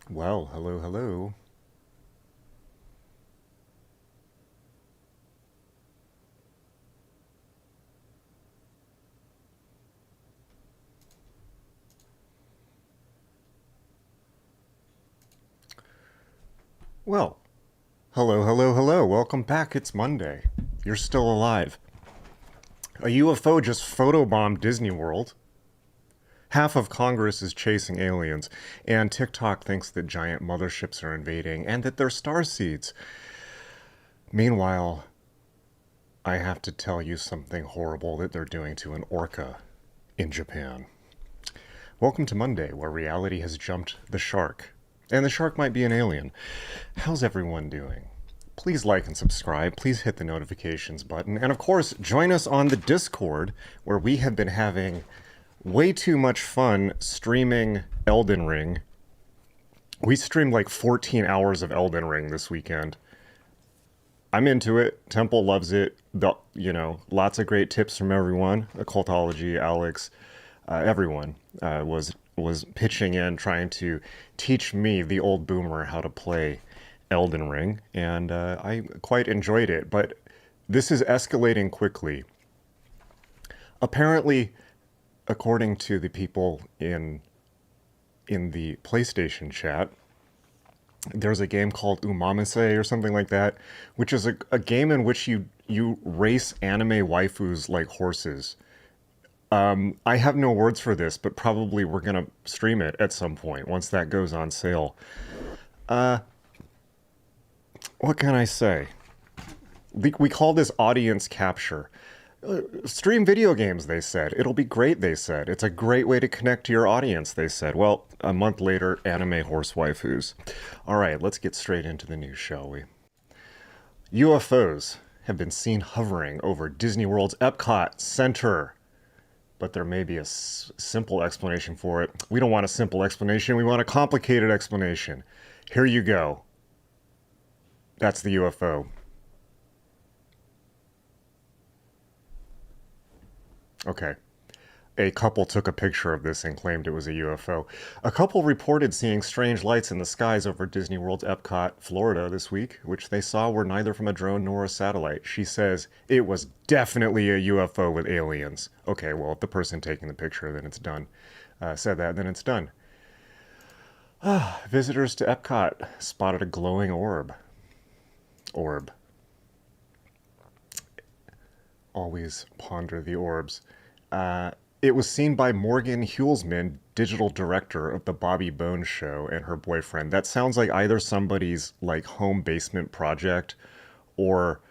Well, hello, hello. Well, hello, hello, hello. Welcome back. It's Monday. You're still alive. A UFO just photobombed Disneyworld. Half of Congress is chasing aliens, and TikTok thinks that giant motherships are invading and that they're starseeds. Meanwhile, I have to tell you something horrible that they're doing to an orca in Japan. Welcome to Monday, where reality has jumped the shark. And the shark might be an alien. How's everyone doing? Please like and subscribe. Please hit the notifications button. And of course, join us on the Discord, where we have been having way too much fun streaming Elden Ring. We streamed like 14 hours of Elden Ring this weekend. I'm into it. Temple loves it. Lots of great tips from everyone. Occultology, Alex, everyone was pitching in, trying to teach me, the old boomer, how to play Elden Ring, and I quite enjoyed it. But this is escalating quickly. Apparently, according to the people in the PlayStation chat, there's a game called Umamise or something like that, which is a game in which you race anime waifus like horses. I have no words for this, but probably we're gonna stream it at some point once that goes on sale. What can I say? We call this audience capture. Stream video games, they said. It'll be great, they said. It's a great way to connect to your audience, they said. Well, a month later, anime horse waifus. All right, let's get straight into the news, shall we? UFOs have been seen hovering over Disney World's Epcot Center, but there may be a simple explanation for it. We don't want a simple explanation. We want a complicated explanation. Here you go. That's the UFO. Okay. A couple took a picture of this and claimed it was a UFO. A couple reported seeing strange lights in the skies over Disney World's Epcot, Florida this week, which they saw were neither from a drone nor a satellite. She says it was definitely a UFO with aliens. Okay, well, if the person taking the picture, then it's done. Said that, then it's done. Visitors to Epcot spotted a glowing orb. Always ponder the orbs. It was seen by Morgan Hulsman, digital director of the Bobby Bones Show, and her boyfriend. That sounds like either somebody's like home basement project or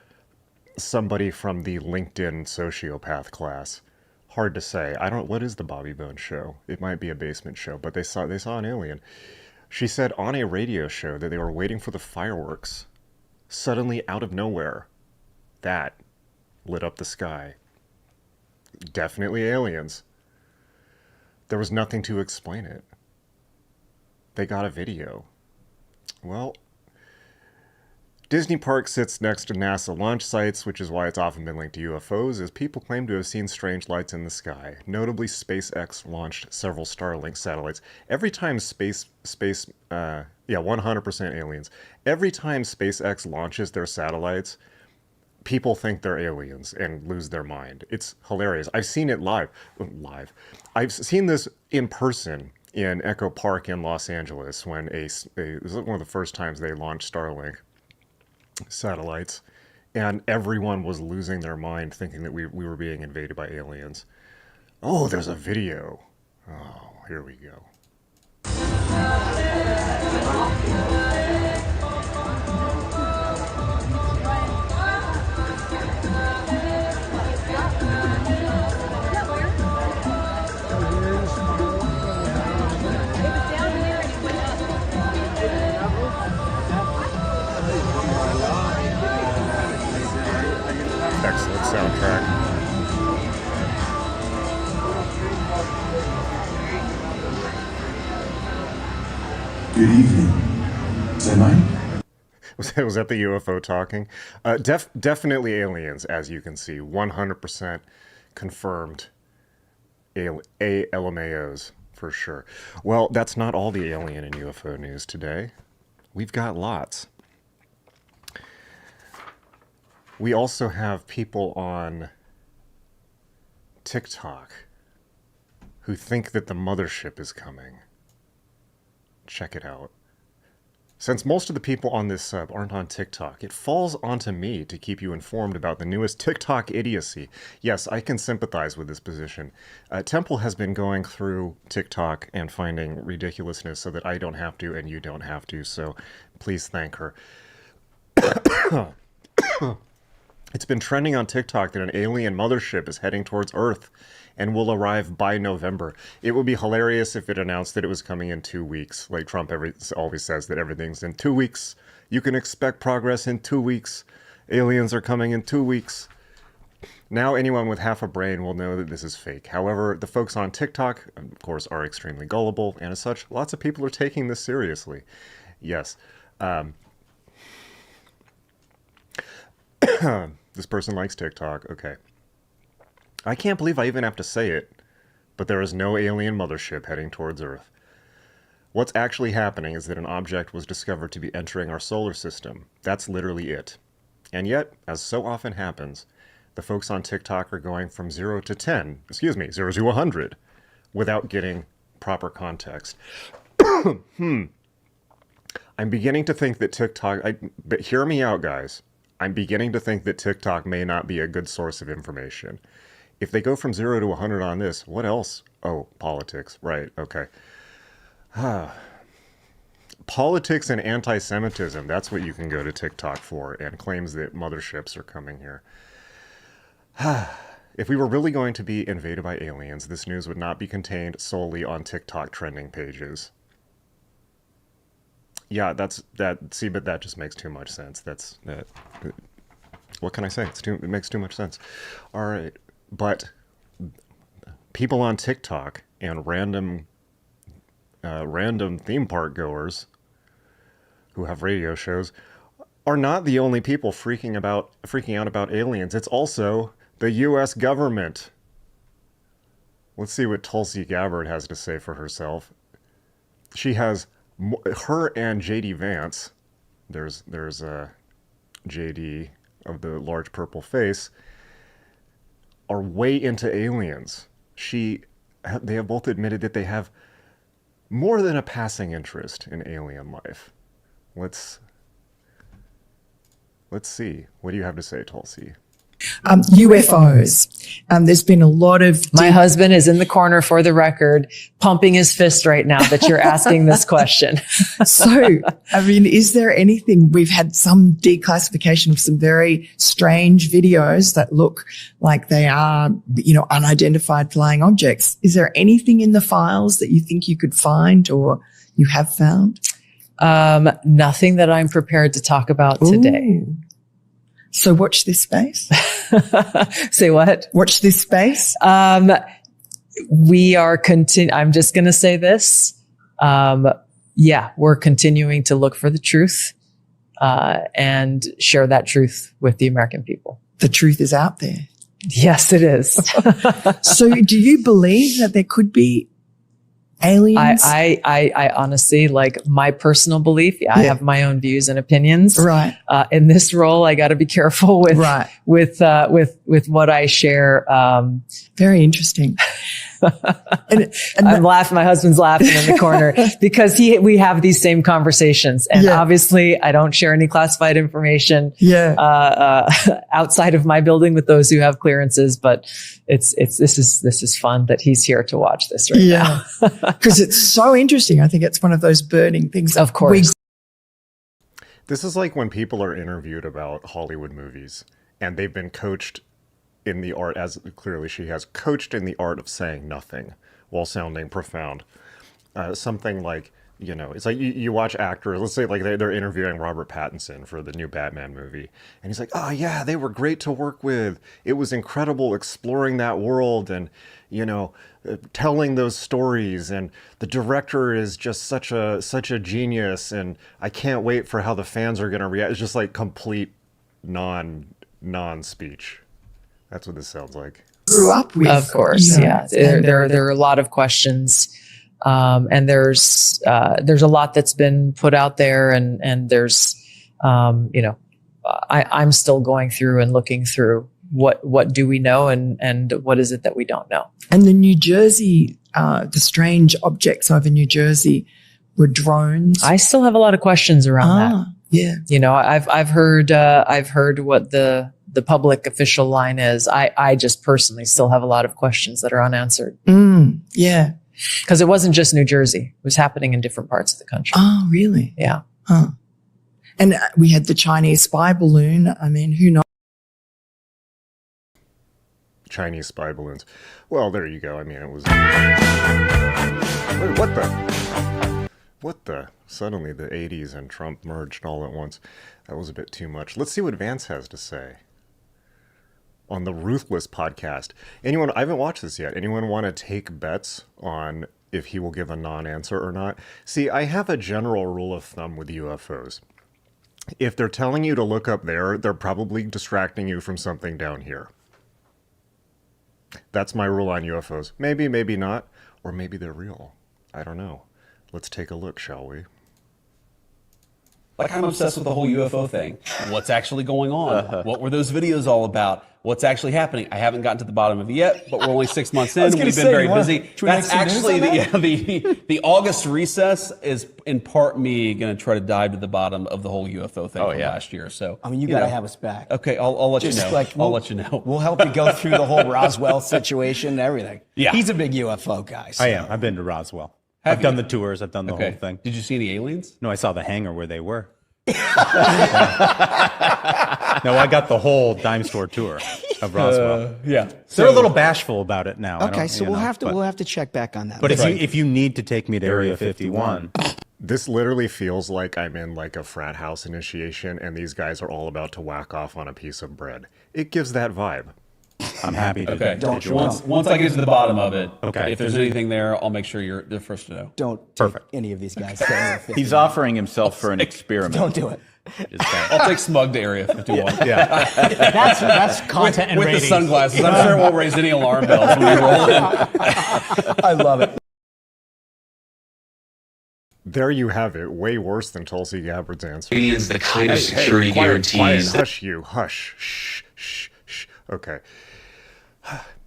somebody from the LinkedIn sociopath class. Hard to say. I don't. What is the Bobby Bones Show? It might be a basement show, but they saw an alien. She said on a radio show that they were waiting for the fireworks. Suddenly, out of nowhere, that lit up the sky. Definitely aliens. There was nothing to explain it. They got a video. Well, Disney Park sits next to NASA launch sites, which is why it's often been linked to UFOs, as people claim to have seen strange lights in the sky. Notably, SpaceX launched several Starlink satellites. Every time 100% aliens. Every time SpaceX launches their satellites, people think they're aliens and lose their mind. It's hilarious. I've seen it live. I've seen this in person in Echo Park in Los Angeles when it was one of the first times they launched Starlink satellites, and everyone was losing their mind thinking that we were being invaded by aliens. Oh, there's a video. Oh, here we go. Excellent soundtrack. Good evening. Tonight? Was that the UFO talking? Definitely aliens, as you can see. 100% confirmed LMAOs for sure. Well, that's not all the alien and UFO news today. We've got lots. We also have people on TikTok who think that the mothership is coming. Check it out. Since most of the people on this sub aren't on TikTok, it falls onto me to keep you informed about the newest TikTok idiocy. Yes, I can sympathize with this position. Temple has been going through TikTok and finding ridiculousness so that I don't have to and you don't have to, so please thank her. It's been trending on TikTok that an alien mothership is heading towards Earth and will arrive by November. It would be hilarious if it announced that it was coming in 2 weeks. Like Trump always says that everything's in 2 weeks. You can expect progress in 2 weeks. Aliens are coming in 2 weeks. Now anyone with half a brain will know that this is fake. However, the folks on TikTok, of course, are extremely gullible, and as such, lots of people are taking this seriously. Yes. This person likes TikTok. Okay. I can't believe I even have to say it, but there is no alien mothership heading towards Earth. What's actually happening is that an object was discovered to be entering our solar system. That's literally it. And yet, as so often happens, the folks on TikTok are going from 0 to 100, without getting proper context. I'm beginning to think that TikTok, but hear me out, guys. I'm beginning to think that TikTok may not be a good source of information. If they go from 0 to 100 on this, what else? Oh, politics. Right, okay. Politics and anti-Semitism, that's what you can go to TikTok for, and claims that motherships are coming here. If we were really going to be invaded by aliens, this news would not be contained solely on TikTok trending pages. Yeah, but that just makes too much sense. What can I say? It makes too much sense. All right, but people on TikTok and random theme park goers who have radio shows are not the only people freaking out about aliens. It's also the U.S. government. Let's see what Tulsi Gabbard has to say for herself. She has her and JD Vance. There's JD of the large purple face, are way into aliens. They have both admitted that they have more than a passing interest in alien life. Let's see. What do you have to say, Tulsi? UFOs. There's been a lot of... My husband is in the corner, for the record, pumping his fist right now that you're asking this question. So, I mean, is there anything... We've had some declassification of some very strange videos that look like they are, unidentified flying objects. Is there anything in the files that you think you could find or you have found? Nothing that I'm prepared to talk about today. Ooh. So watch this space. Say what? Watch this space. We are I'm just going to say this. We're continuing to look for the truth, and share that truth with the American people. The truth is out there. Yes, it is. So do you believe that there could be aliens? I honestly, like, my personal belief. I have my own views and opinions. Right. In this role, I got to be careful with what I share. Very interesting. and I'm laughing. My husband's laughing in the corner because we have these same conversations, and obviously I don't share any classified information. Outside of my building with those who have clearances, but this is fun that he's here to watch this right now. Because it's so interesting. I think it's one of those burning things. Of course. This is like when people are interviewed about Hollywood movies and they've been coached in the art, as clearly she has, coached in the art of saying nothing while sounding profound. Something like, it's like you watch actors, let's say like they're interviewing Robert Pattinson for the new Batman movie. And he's like, oh yeah, they were great to work with. It was incredible exploring that world and, telling those stories. And the director is just such a genius. And I can't wait for how the fans are going to react. It's just like complete non-speech. That's what this sounds like. Grew up with. Of course, yeah. There are a lot of questions And there's a lot that's been put out there, and there's, I'm still going through and looking through what do we know, and what is it that we don't know. And the New Jersey, the strange objects over New Jersey were drones. I still have a lot of questions around that. Yeah. I've heard what the public official line is. I just personally still have a lot of questions that are unanswered. Yeah. Because it wasn't just New Jersey. It was happening in different parts of the country. Oh, really? Yeah. Huh. And we had the Chinese spy balloon. I mean, who knows? Chinese spy balloons. Well, there you go. I mean, it was... Wait, what the? Suddenly the 80s and Trump merged all at once. That was a bit too much. Let's see what Vance has to say on the Ruthless podcast. Anyone, I haven't watched this yet. Anyone want to take bets on if he will give a non-answer or not? See, I have a general rule of thumb with UFOs. If they're telling you to look up there, they're probably distracting you from something down here. That's my rule on UFOs. Maybe, maybe not. Or maybe they're real. I don't know. Let's take a look, shall we? Like, I'm obsessed with the whole UFO thing. What's actually going on? What were those videos all about? What's actually happening? I haven't gotten to the bottom of it yet, but we're only 6 months in. We've been very busy. That's actually the August recess is in part me going to try to dive to the bottom of the whole UFO thing from last year. So I mean, you got to have us back. Okay, I'll let you know. I'll let you know. We'll help you go through the whole Roswell situation and everything. Yeah. He's a big UFO guy. So. I am. I've been to Roswell. Have I've done you? the tours. I've done the whole thing. Did you see any aliens? No, I saw the hangar where they were. No, I got the whole dime store tour of Roswell. Yeah. They're a little bashful about it now. Okay, so we'll have to check back on that. But if you need to take me to Area 51, This literally feels like I'm in like a frat house initiation and these guys are all about to whack off on a piece of bread. It gives that vibe. I'm happy to. Okay. Don't Once I get to the bottom of it, Okay. if there's anything there, I'll make sure you're the first to know. Don't take any of these guys. He's offering himself for an experiment. Don't do it. I'll take Smug to Area 51. Yeah. That's content and With ratings. the sunglasses. I'm sure it won't raise any alarm bells when we roll in. I love it. There you have it. Way worse than Tulsi Gabbard's answer. Aliens, the kind of security guarantees. Quiet. Hush you. Hush. Shh. Shh. Shh. Okay.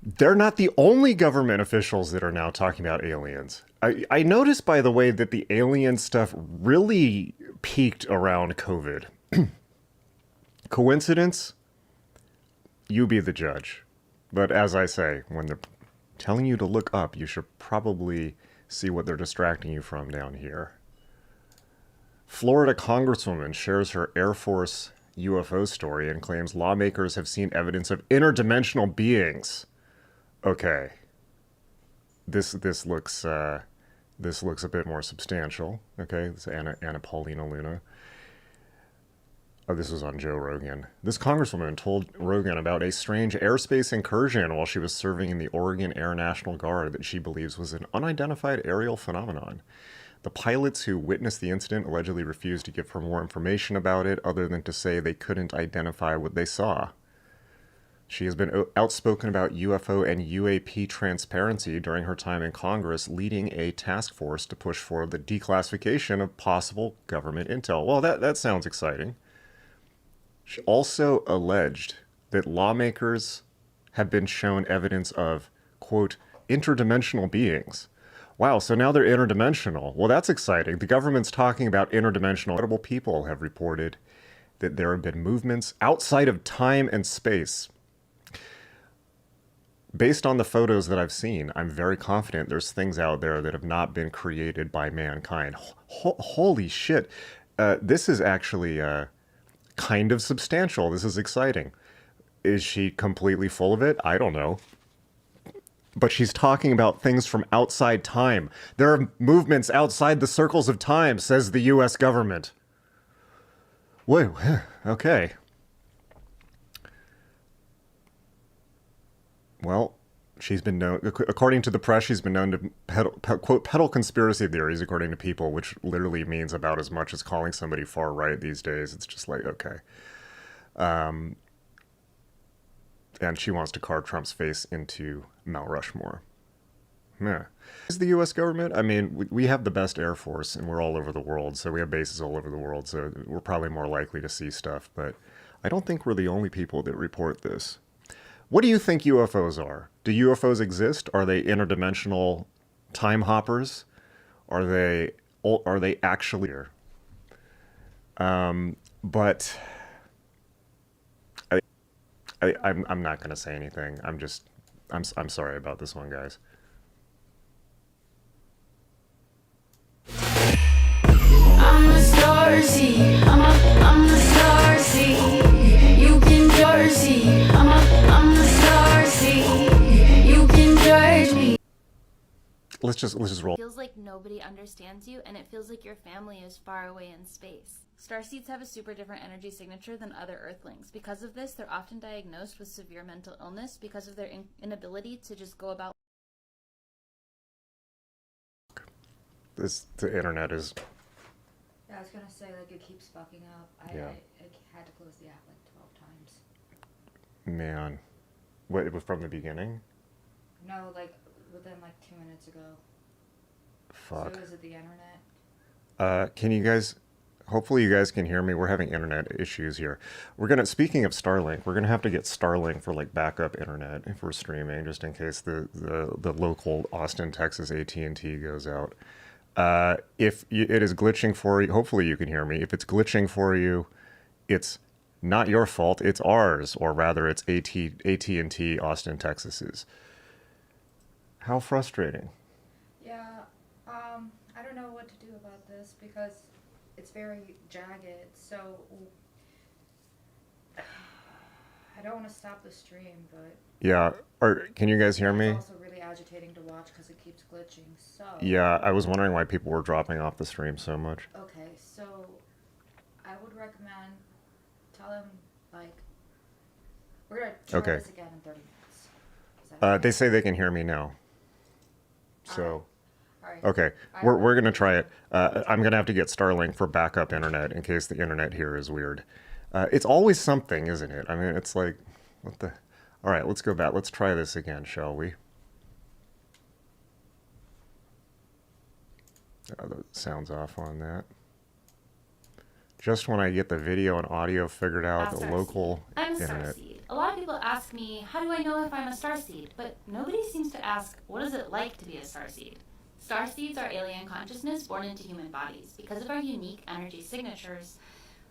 They're not the only government officials that are now talking about aliens. I noticed, by the way, that the alien stuff really peaked around COVID. Coincidence? You be the judge. But as I say, when they're telling you to look up, you should probably see what they're distracting you from down here. Florida Congresswoman shares her Air Force UFO story and claims lawmakers have seen evidence of interdimensional beings. Okay. This looks a bit more substantial. Okay, this is Anna Paulina Luna. Oh, this was on Joe Rogan. This congresswoman told Rogan about a strange airspace incursion while she was serving in the Oregon Air National Guard that she believes was an unidentified aerial phenomenon. The pilots who witnessed the incident allegedly refused to give her more information about it other than to say they couldn't identify what they saw. She has been outspoken about UFO and UAP transparency during her time in Congress, leading a task force to push for the declassification of possible government intel. Well, that sounds exciting. She also alleged that lawmakers have been shown evidence of, quote, interdimensional beings. Wow, so now they're interdimensional. Well, that's exciting. The government's talking about interdimensional. Credible people have reported that there have been movements outside of time and space. Based on the photos that I've seen, I'm very confident there's things out there that have not been created by mankind. Holy shit. This is actually kind of substantial. This is exciting. Is she completely full of it? I don't know. But she's talking about things from outside time. There are movements outside the circles of time, says the U.S. government. Wait, okay. Well, she's been known, according to the press, she's been known to peddle conspiracy theories, according to People, which literally means about as much as calling somebody far right these days. It's just like, okay. And she wants to carve Trump's face into Mount Rushmore. Meh. Is the U.S. government? I mean, we have the best Air Force, and we're all over the world, so we have bases all over the world, so we're probably more likely to see stuff, but I don't think we're the only people that report this. What do you think UFOs are? Do UFOs exist? Are they interdimensional time hoppers? Are they actually here? But I'm not going to say anything. I'm sorry about this one, guys. I'm the Starseed. I'm the Starseed. You can Jersey. I'm the Starseed. You can judge me. Let's just roll. It feels like nobody understands you, and it feels like your family is far away in space. Starseeds have a super different energy signature than other Earthlings. Because of this, they're often diagnosed with severe mental illness because of their inability to just go about. The internet is. Yeah, I was gonna say, like, it keeps fucking up. I had to close the app like 12 times. Man. What, it was from the beginning? No, like, within like 2 minutes ago. Fuck. So is it the internet? Can you guys, hopefully you guys can hear me. We're having internet issues here. Speaking of Starlink, we're gonna have to get Starlink for like backup internet if we're streaming, just in case the local Austin, Texas AT&T goes out. If it is glitching for you, hopefully you can hear me. If it's glitching for you, it's not your fault, it's ours, or rather it's AT&T Austin, Texas's. How frustrating. Yeah, I don't know what to do about this because it's very jagged, so I don't want to stop the stream, but... Yeah, can you guys hear me? It's also really agitating to watch because it keeps glitching, so... Yeah, I was wondering why people were dropping off the stream so much. Okay, so I would recommend tell them, like, we're going to try this again in 30 minutes. They say they can hear me now. So, All right. okay, we're going to try it. I'm going to have to get Starlink for backup internet in case the internet here is weird. It's always something, isn't it? I mean, it's like, what the... All right, let's go back. Let's try this again, shall we? The sound's off on that. Just when I get the video and audio figured out, the local internet... Starseed. A lot of people ask me, how do I know if I'm a Starseed? But nobody seems to ask, what is it like to be a Starseed? Starseeds are alien consciousness born into human bodies. Because of our unique energy signatures,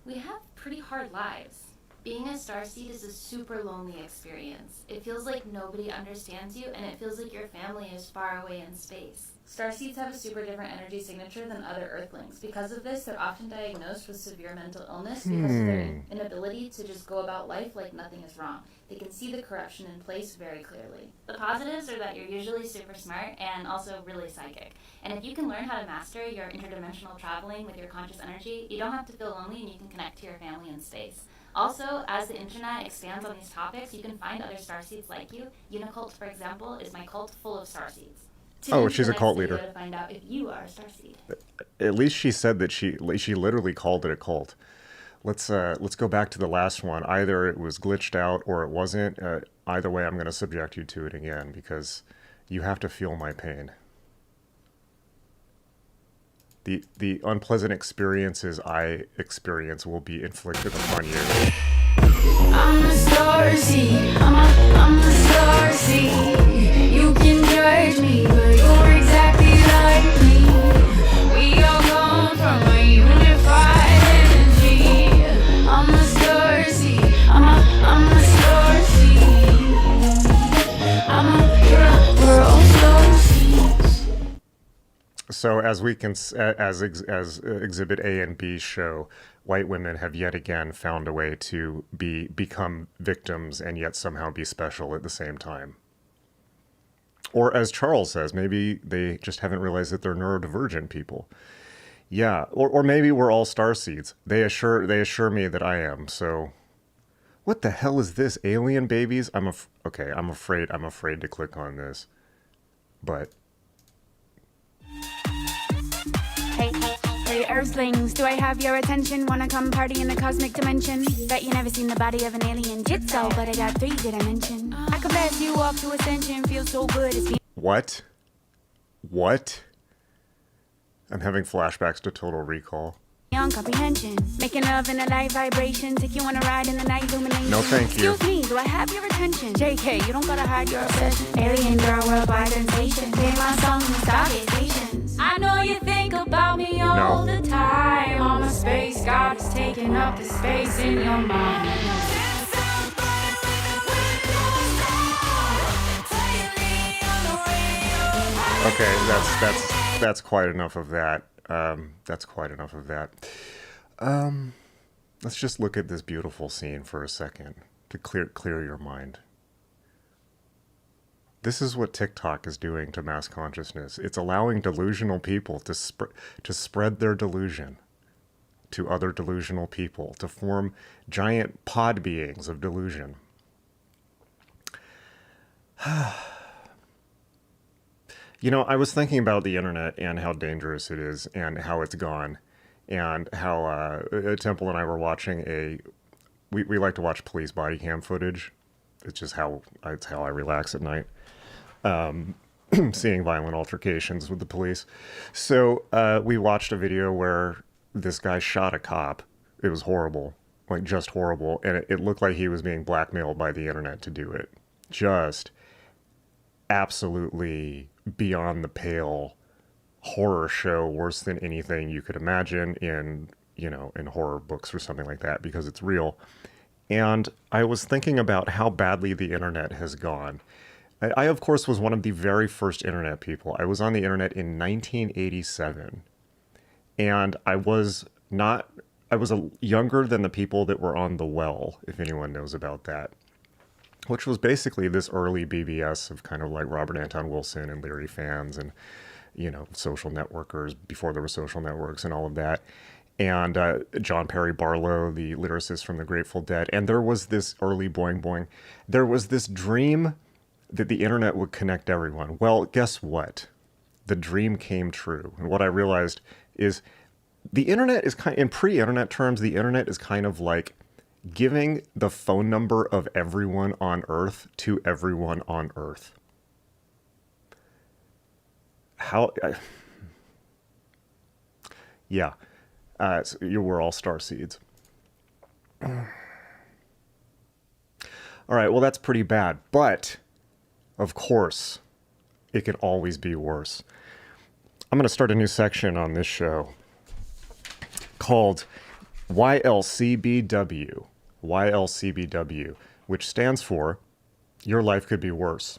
we have pretty hard lives. Being a Starseed is a super lonely experience. It feels like nobody understands you, and it feels like your family is far away in space. Starseeds have a super different energy signature than other Earthlings. Because of this, they're often diagnosed with severe mental illness because of their inability to just go about life like nothing is wrong. They can see the corruption in place very clearly. The positives are that you're usually super smart and also really psychic. And if you can learn how to master your interdimensional traveling with your conscious energy, you don't have to feel lonely and you can connect to your family in space. Also, as the internet expands on these topics, you can find other Starseeds like you. Unicult, for example, is my cult full of Starseeds. Oh, she's a cult leader. To find out if you are a Starseed. At least she said that she literally called it a cult. Let's go back to the last one. Either it was glitched out or it wasn't. Either way, I'm going to subject you to it again because you have to feel my pain. The unpleasant experiences I experience will be inflicted upon you. I'm the Starseed. I'm the Starseed. You can judge me, but you're exactly like me. We all come from a unified energy. I'm the Starseed. I'm the Starseed. We're all Starseeds. So as Exhibit A and B show, white women have yet again found a way to become victims and yet somehow be special at the same time. Or as Charles says, maybe they just haven't realized that they're neurodivergent people. Yeah, or maybe we're all starseeds. They assure me that I am. So, what the hell is this? Alien babies? I'm afraid to click on this, but. Hey, Earthlings, do I have your attention? Wanna come party in the cosmic dimension? Bet you never seen the body of an alien jigsaw, but I got 3, did I mention? I can pass you off to ascension, feels so good. What? What? I'm having flashbacks to Total Recall. Beyond comprehension. Making love in a light vibration. Take you on a ride in the night illumination. No, thank you. Excuse me, do I have your attention? JK, you don't gotta hide your obsession. Alien girl, worldwide sensation. Play my song in Stargate stations. I know you think about me all the time. I'm a space goddess taking up the space in your mind. Okay, that's quite enough of that. That's quite enough of that. Let's just look at this beautiful scene for a second to clear your mind. This is what TikTok is doing to mass consciousness. It's allowing delusional people to spread their delusion to other delusional people, to form giant pod beings of delusion. You know, I was thinking about the internet and how dangerous it is and how it's gone, and how Temple and I were watching we like to watch police body cam footage. It's just how I relax at night, seeing violent altercations with the police. So we watched a video where this guy shot a cop. It was horrible, like just horrible, and it looked like he was being blackmailed by the internet to do it. Just absolutely beyond the pale horror show, worse than anything you could imagine in horror books or something like that, because it's real. And I was thinking about how badly the internet has gone. I of course was one of the very first internet people. I was on the internet in 1987, and I was younger than the people that were on the Well, if anyone knows about that, which was basically this early BBS of kind of like Robert Anton Wilson and Leary fans and, social networkers before there were social networks and all of that. And John Perry Barlow, the lyricist from the Grateful Dead. And there was this early boing boing. There was this dream that the internet would connect everyone. Well, guess what? The dream came true. And what I realized is the internet is in pre-internet terms, the internet is kind of like giving the phone number of everyone on Earth to everyone on Earth. Yeah. So we're all starseeds. All right, well, that's pretty bad. But, of course, it can always be worse. I'm going to start a new section on this show called YLCBW. YLCBW, which stands for Your Life Could Be Worse.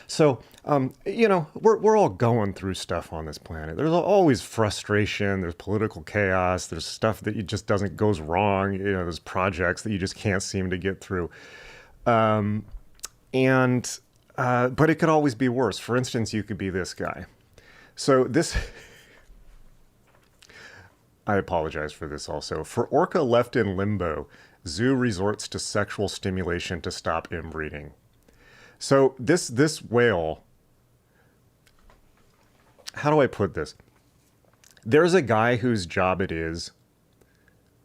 So, we're all going through stuff on this planet. There's always frustration. There's political chaos. There's stuff that goes wrong. There's projects that you just can't seem to get through. But it could always be worse. For instance, you could be this guy. So this... I apologize for this also. For orca left in limbo, zoo resorts to sexual stimulation to stop inbreeding. So this whale, how do I put this? There's a guy whose job it is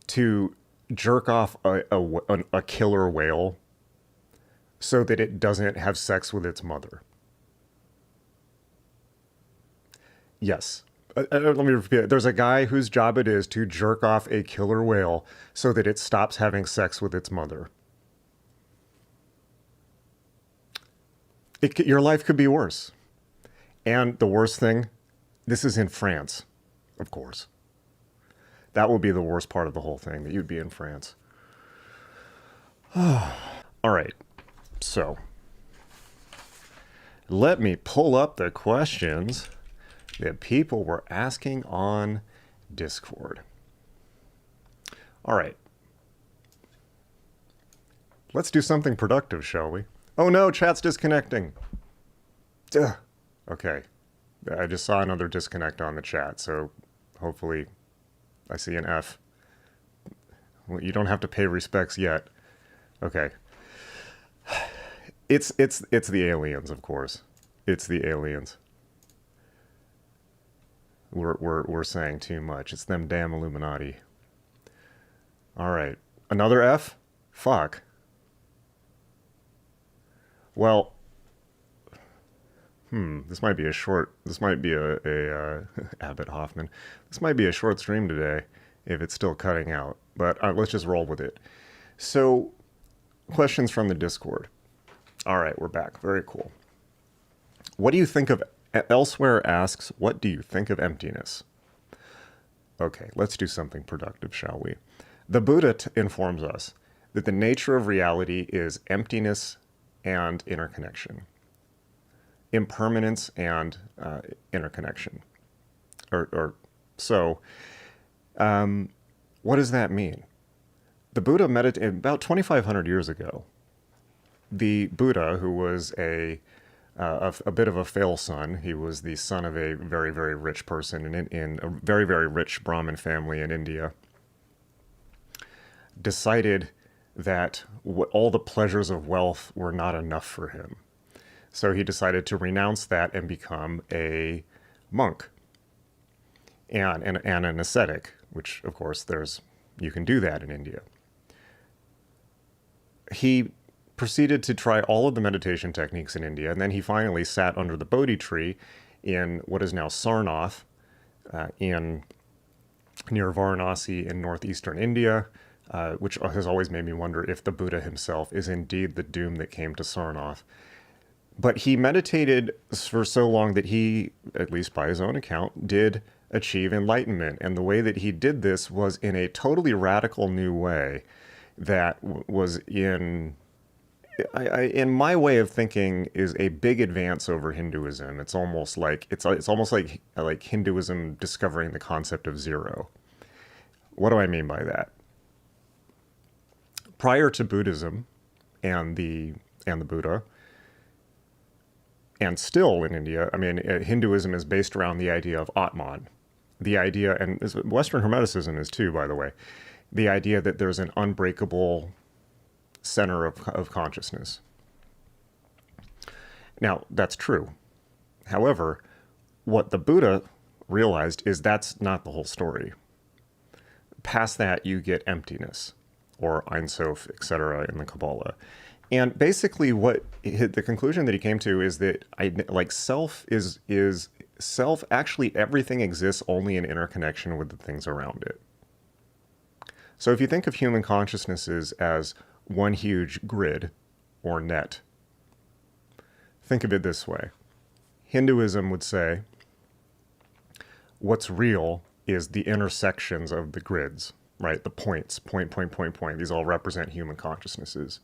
to jerk off a killer whale so that it doesn't have sex with its mother. Yes. Let me repeat it. There's a guy whose job it is to jerk off a killer whale so that it stops having sex with its mother. Your life could be worse. And the worst thing, this is in France, of course. That will be the worst part of the whole thing, that you'd be in France. All right, so let me pull up the questions that people were asking on Discord. All right. Let's do something productive, shall we? Oh no, chat's disconnecting. Ugh. Okay. I just saw another disconnect on the chat, so hopefully I see an F. Well, you don't have to pay respects yet. Okay. It's the aliens, of course. It's the aliens. We're saying too much. It's them damn Illuminati. All right. Another F? Fuck. Well, This might be a short. This might be a Abbott Hoffman. This might be a short stream today, if it's still cutting out. But let's just roll with it. So, questions from the Discord. All right, we're back. Very cool. What do you think of? Elsewhere asks, what do you think of emptiness? Okay, let's do something productive, shall we? The Buddha informs us that the nature of reality is emptiness and interconnection. Impermanence and interconnection. What does that mean? The Buddha meditated about 2,500 years ago. The Buddha, who was a bit of a fail son, he was the son of a very, very rich person in a very, very rich Brahmin family in India, decided that all the pleasures of wealth were not enough for him. So he decided to renounce that and become a monk and an ascetic, which, of course, you can do that in India. He proceeded to try all of the meditation techniques in India, and then he finally sat under the Bodhi tree in what is now Sarnath, near Varanasi in northeastern India, which has always made me wonder if the Buddha himself is indeed the doom that came to Sarnath. But he meditated for so long that he, at least by his own account, did achieve enlightenment. And the way that he did this was in a totally radical new way that was in my way of thinking, is a big advance over Hinduism. It's almost like Hinduism discovering the concept of zero. What do I mean by that? Prior to Buddhism and the Buddha, and still in India, I mean, Hinduism is based around the idea of Atman, the idea, and Western Hermeticism is too, by the way, the idea that there's an unbreakable center of consciousness. Now, that's true. However, what the Buddha realized is that's not the whole story. Past that, you get emptiness, or Ein Sof, etc. in the Kabbalah. And basically the conclusion that he came to is that self actually everything exists only in interconnection with the things around it. So if you think of human consciousnesses as one huge grid or net, think of it this way. Hinduism would say what's real is the intersections of the grids, right? The points, point. These all represent human consciousnesses.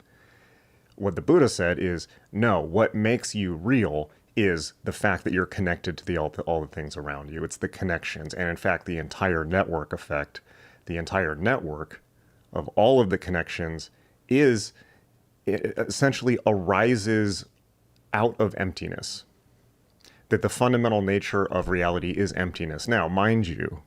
What the Buddha said is, no, what makes you real is the fact that you're connected to all the things around you. It's the connections. And in fact, the entire network effect, the entire network of all of the connections essentially arises out of emptiness. That the fundamental nature of reality is emptiness. Now, mind you,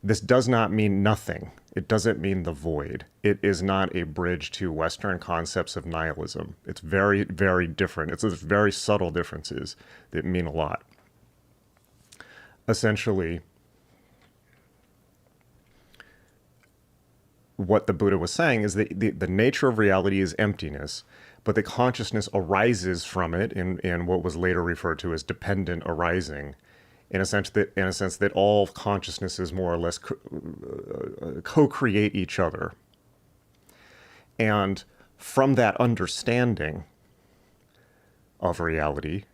this does not mean nothing. It doesn't mean the void. It is not a bridge to Western concepts of nihilism. It's very, very different. It's very subtle differences that mean a lot. Essentially, what the Buddha was saying is that the nature of reality is emptiness, but the consciousness arises from it in what was later referred to as dependent arising, in a sense that all consciousnesses more or less co-create each other. And from that understanding of reality,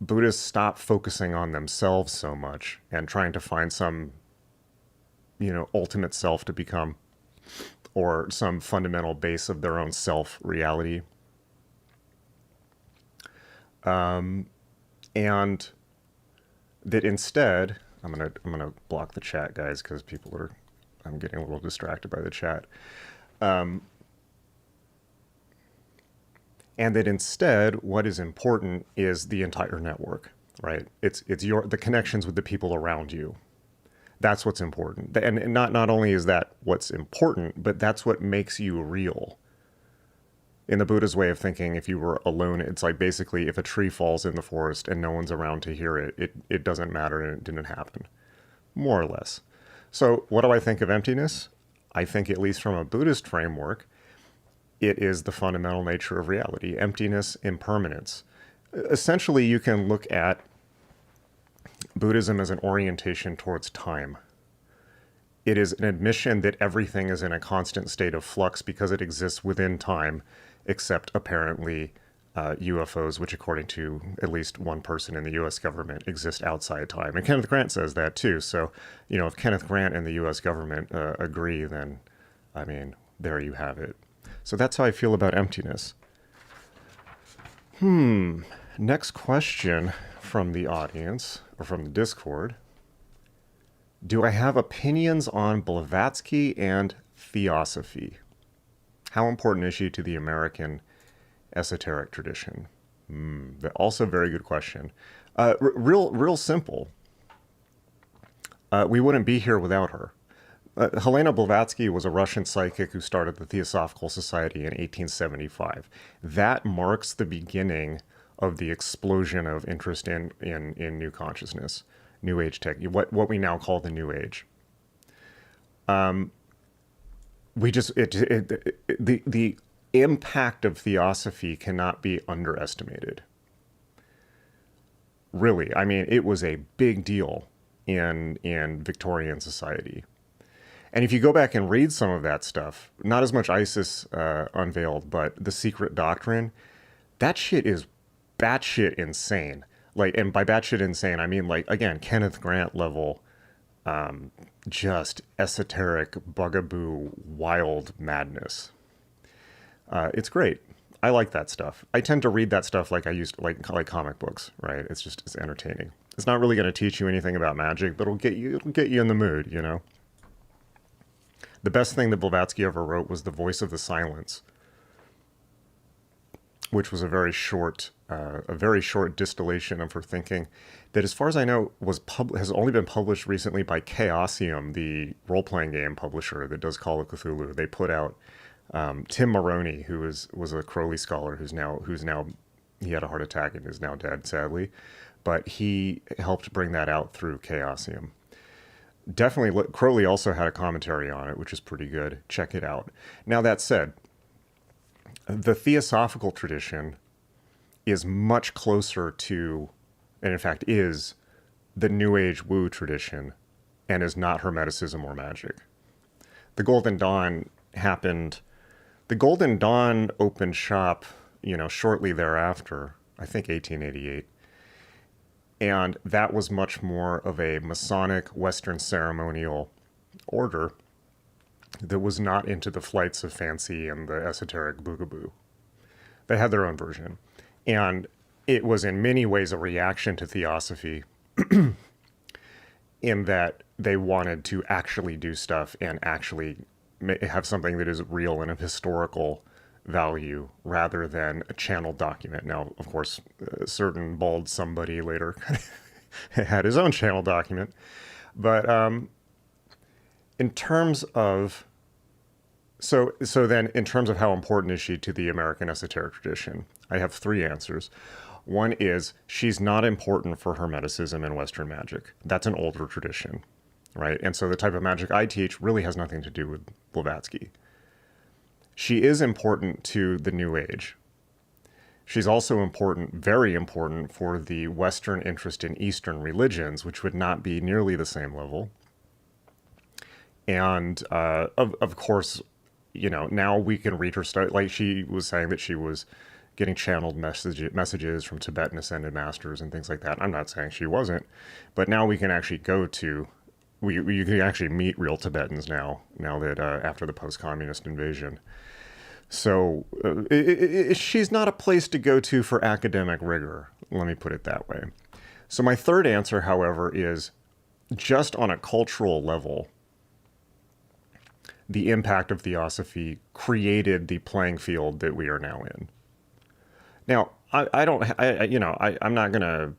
Buddhists stop focusing on themselves so much and trying to find some, ultimate self to become, or some fundamental base of their own self-reality. And that instead, I'm gonna block the chat, guys, because I'm getting a little distracted by the chat. And that instead, what is important is the entire network, right? It's the connections with the people around you. That's what's important. And not only is that what's important, but that's what makes you real. In the Buddha's way of thinking, if you were alone, it's like basically if a tree falls in the forest and no one's around to hear it, it doesn't matter and it didn't happen, more or less. So what do I think of emptiness? I think, at least from a Buddhist framework, it is the fundamental nature of reality. Emptiness, impermanence. essentially you can look at Buddhism as an orientation towards time. It is an admission that everything is in a constant state of flux because it exists within time, except apparently UFOs, which according to at least one person in the U.S. government, exist outside time. And Kenneth Grant says that too. So, if Kenneth Grant and the U.S. government agree, then, I mean, there you have it. So that's how I feel about emptiness. Next question from the audience, or from the Discord. Do I have opinions on Blavatsky and theosophy? How important is she to the American esoteric tradition? Also very good question. Real simple. We wouldn't be here without her. Helena Blavatsky was a Russian psychic who started the Theosophical Society in 1875. That marks the beginning of the explosion of interest in new consciousness, New Age tech, what we now call the New Age. The impact of theosophy cannot be underestimated. Really, I mean, it was a big deal in Victorian society. And if you go back and read some of that stuff, not as much ISIS unveiled, but The Secret Doctrine, that shit is batshit insane. And by batshit insane, I mean, again, Kenneth Grant level, just esoteric, bugaboo, wild madness. It's great. I like that stuff. I tend to read that stuff like I used to, like comic books, right? It's entertaining. It's not really going to teach you anything about magic, but it'll get you in the mood, The best thing that Blavatsky ever wrote was The Voice of the Silence, which was a very short distillation of her thinking that, as far as I know, has only been published recently by Chaosium, the role-playing game publisher that does Call of Cthulhu. They put out Tim Maroney, who was a Crowley scholar who's now he had a heart attack and is now dead, sadly, but he helped bring that out through Chaosium. Definitely, Crowley also had a commentary on it, which is pretty good. Check it out. Now, that said, the theosophical tradition is much closer to, and in fact is, the New Age Wu tradition, and is not Hermeticism or magic. The Golden Dawn happened. The Golden Dawn opened shop, shortly thereafter, I think 1888. And that was much more of a Masonic Western ceremonial order that was not into the flights of fancy and the esoteric boogaboo. They had their own version. And it was in many ways a reaction to theosophy in that they wanted to actually do stuff and actually have something that is real and of historical value rather than a channeled document. Now, of course, a certain bald somebody later had his own channel document. But in terms of, so then in terms of how important is she to the American esoteric tradition, I have three answers. One is she's not important for Hermeticism and Western magic. That's an older tradition, right? And so the type of magic I teach really has nothing to do with Blavatsky. She is important to the New Age. She's also important, very important, for the Western interest in Eastern religions, which would not be nearly the same level. And of course, now we can read her stuff. Like she was saying that she was getting channeled messages from Tibetan Ascended Masters and things like that. I'm not saying she wasn't, but now we can actually go to, you can actually meet real Tibetans now that after the post-communist invasion. So she's not a place to go to for academic rigor. Let me put it that way. So my third answer, however, is just on a cultural level, the impact of theosophy created the playing field that we are now in. Now, I'm not going to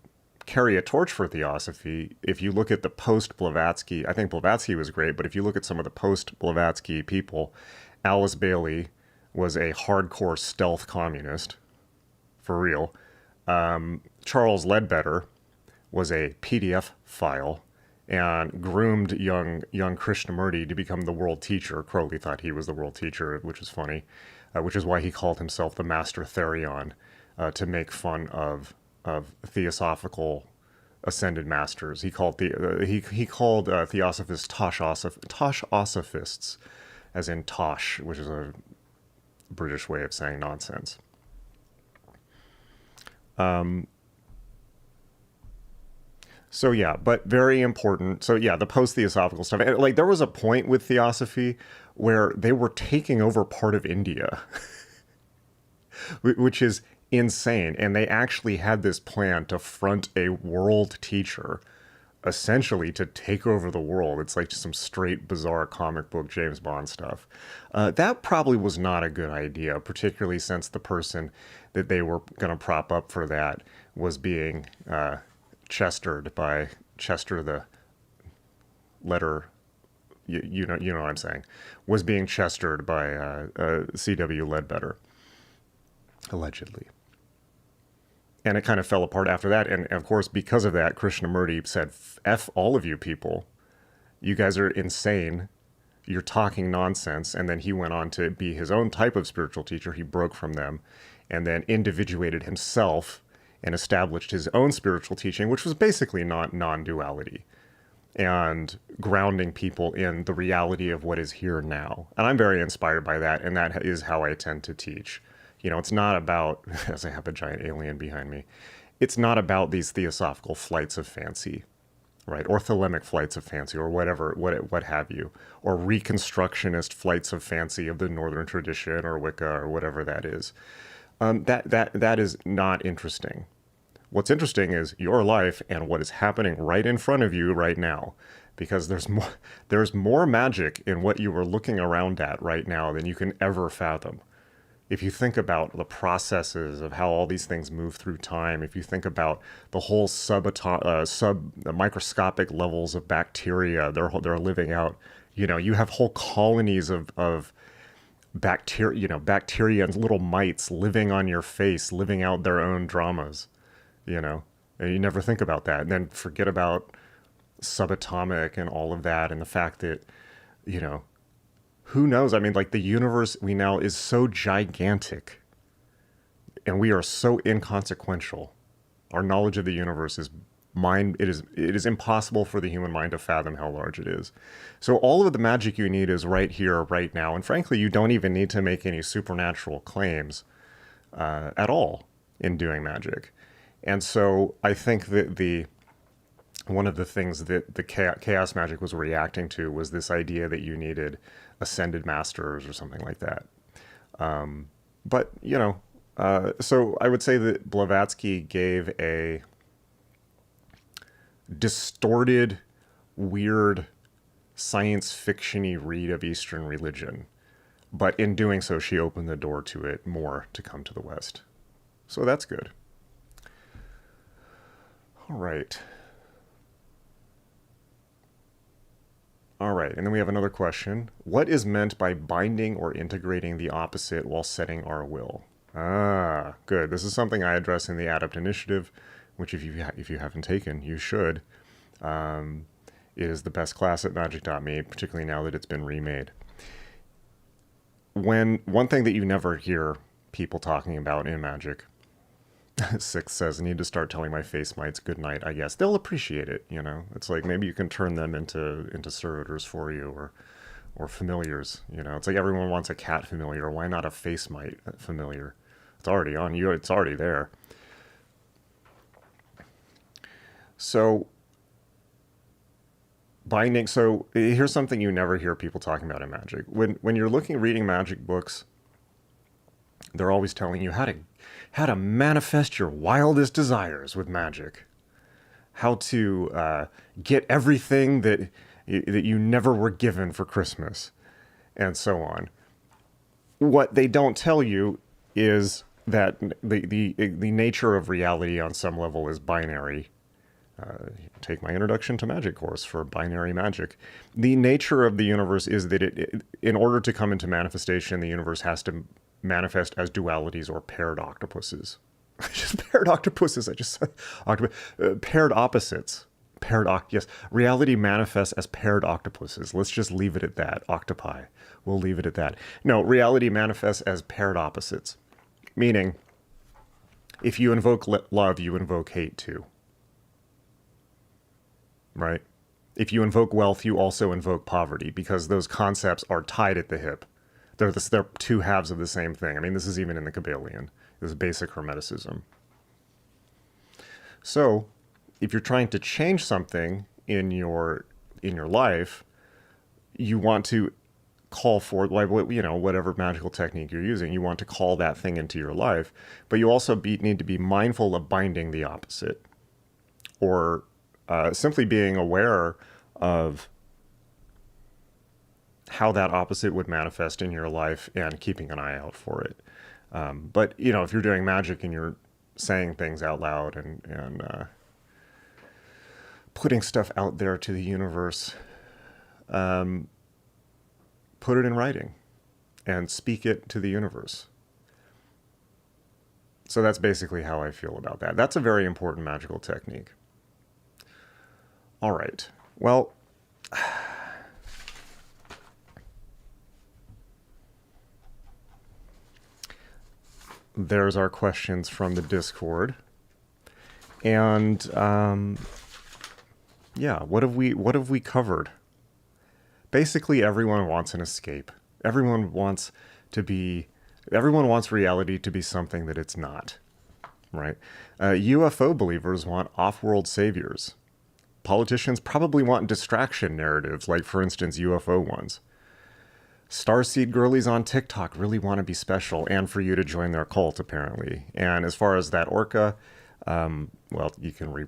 carry a torch for theosophy. If you look at the post-Blavatsky, I think Blavatsky was great, but if you look at some of the post-Blavatsky people, Alice Bailey was a hardcore stealth communist, for real. Charles Ledbetter was a PDF file and groomed young Krishnamurti to become the world teacher. Crowley thought he was the world teacher, which is funny, which is why he called himself the Master Therion, to make fun of theosophical ascended masters. He called theosophists Tosh-osophists, as in Tosh, which is a British way of saying nonsense. So yeah, but very important. So yeah, the post-theosophical stuff. Like there was a point with theosophy where they were taking over part of India, which is insane. And they actually had this plan to front a world teacher, essentially to take over the world. It's like just some straight bizarre comic book James Bond stuff. That probably was not a good idea, particularly since the person that they were going to prop up for that was being Chestered by Chester the letter, you know what I'm saying, was being Chestered by C.W. Ledbetter, allegedly. And it kind of fell apart after that. And of course, because of that, Krishnamurti said, F all of you people. You guys are insane. You're talking nonsense. And then he went on to be his own type of spiritual teacher. He broke from them and then individuated himself and established his own spiritual teaching, which was basically non-duality and grounding people in the reality of what is here now. And I'm very inspired by that, and that is how I tend to teach. You know, it's not about, as I have a giant alien behind me, it's not about these theosophical flights of fancy, right? Or thelemic flights of fancy, or whatever, what have you, or reconstructionist flights of fancy of the Northern tradition, or Wicca, or whatever that is. That is not interesting. What's interesting is your life and what is happening right in front of you right now, because there's more magic in what you are looking around at right now than you can ever fathom. If you think about the processes of how all these things move through time, if you think about the whole microscopic levels of bacteria they're living out, you know, you have whole colonies of bacteria and little mites living on your face, living out their own dramas, you know, and you never think about that. And then forget about subatomic and all of that, and the fact that, you know, who knows? I mean, like the universe we now is so gigantic and we are so inconsequential. Our knowledge of the universe is it is impossible for the human mind to fathom how large it is. So all of the magic you need is right here, right now. And frankly, you don't even need to make any supernatural claims at all in doing magic. And so I think that one of the things that the chaos magic was reacting to was this idea that you needed ascended masters or something like that. But, you know, so I would say that Blavatsky gave a distorted, weird, science fiction-y read of Eastern religion. But in doing so, she opened the door to it more to come to the West. So that's good. All right. All right, and then we have another question. What is meant by binding or integrating the opposite while setting our will? Ah, good. This is something I address in the Adept Initiative, which if you haven't taken, you should. It is the best class at magic.me, particularly now that it's been remade. One thing that you never hear people talking about in Magic, Six says, I need to start telling my face mites good night, I guess. They'll appreciate it, you know. It's like maybe you can turn them into servitors for you or familiars, you know. It's like everyone wants a cat familiar. Why not a face mite familiar? It's already on you. It's already there. So binding. So here's something you never hear people talking about in Magic. When you're reading Magic books, they're always telling you how to manifest your wildest desires with magic, how to get everything that you never were given for Christmas, and so on. What they don't tell you is that the nature of reality on some level is binary. Take my Introduction to Magic course for binary magic. The nature of the universe is that in order to come into manifestation, the universe has to manifest as dualities or paired octopuses. Just paired octopuses, I just said paired opposites. Yes, reality manifests as paired octopuses. Let's just leave it at that. Octopi. We'll leave it at that. No, reality manifests as paired opposites. Meaning, If you invoke love, you invoke hate too. Right? If you invoke wealth, you also invoke poverty, because those concepts are tied at the hip. They're two halves of the same thing. I mean, this is even in the Kabbalion. This is basic Hermeticism. So, if you're trying to change something in your life, you want to call for, like, whatever magical technique you're using, you want to call that thing into your life, but you also need to be mindful of binding the opposite, or simply being aware of how that opposite would manifest in your life and keeping an eye out for it. But, if you're doing magic and you're saying things out loud and putting stuff out there to the universe, put it in writing and speak it to the universe. So that's basically how I feel about that. That's a very important magical technique. All right. Well, there's our questions from the Discord. And yeah, what have we covered? Basically, everyone wants an escape. Everyone wants reality to be something that it's not, right? UFO believers want off-world saviors. Politicians probably want distraction narratives, like, for instance, UFO ones. Starseed girlies on TikTok really want to be special, and for you to join their cult, apparently. And as far as that orca, well, you can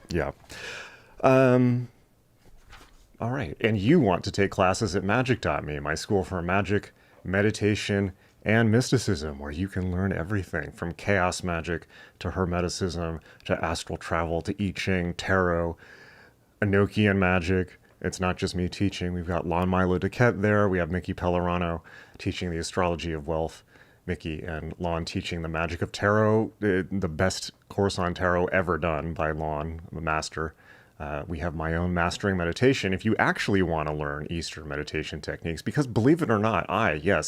yeah. All right. And you want to take classes at magic.me, my school for magic, meditation, and mysticism, where you can learn everything from chaos magic to hermeticism to astral travel to I Ching, tarot, Enochian magic. It's not just me teaching. We've got Lon Milo Duquette there. We have Mickey Pellerano teaching the astrology of wealth. Mickey and Lon teaching the magic of tarot, the best course on tarot ever done by Lon, the master. We have my own mastering meditation if you actually want to learn Eastern meditation techniques, because believe it or not,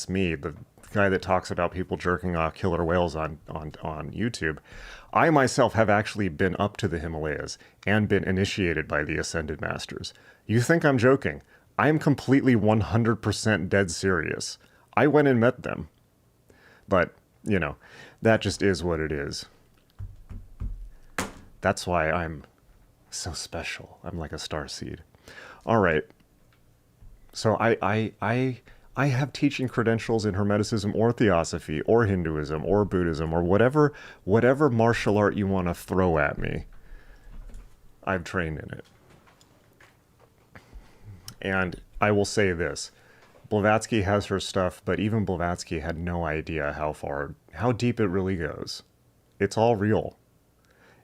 me, the guy that talks about people jerking off killer whales on YouTube, I myself have actually been up to the Himalayas and been initiated by the Ascended Masters. You think I'm joking? I am completely 100% dead serious. I went and met them. But, that just is what it is. That's why I'm so special. I'm like a starseed. All right. So I have teaching credentials in Hermeticism or Theosophy or Hinduism or Buddhism or whatever martial art you want to throw at me. I've trained in it. And I will say this. Blavatsky has her stuff, but even Blavatsky had no idea how deep it really goes. It's all real.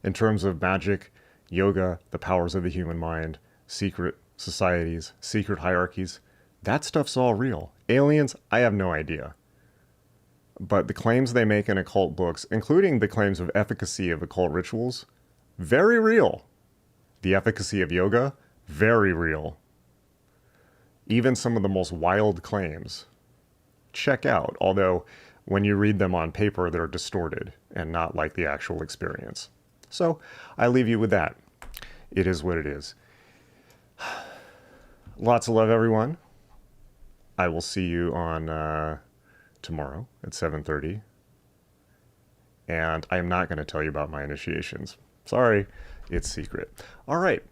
In terms of magic, yoga, the powers of the human mind, secret societies, secret hierarchies, that stuff's all real. Aliens, I have no idea. But the claims they make in occult books, including the claims of efficacy of occult rituals, very real. The efficacy of yoga, very real. Even some of the most wild claims, check out, although when you read them on paper, they're distorted and not like the actual experience. So I leave you with that. It is what it is. Lots of love, everyone. I will see you on tomorrow at 7:30. And I am not going to tell you about my initiations. Sorry, it's secret. All right.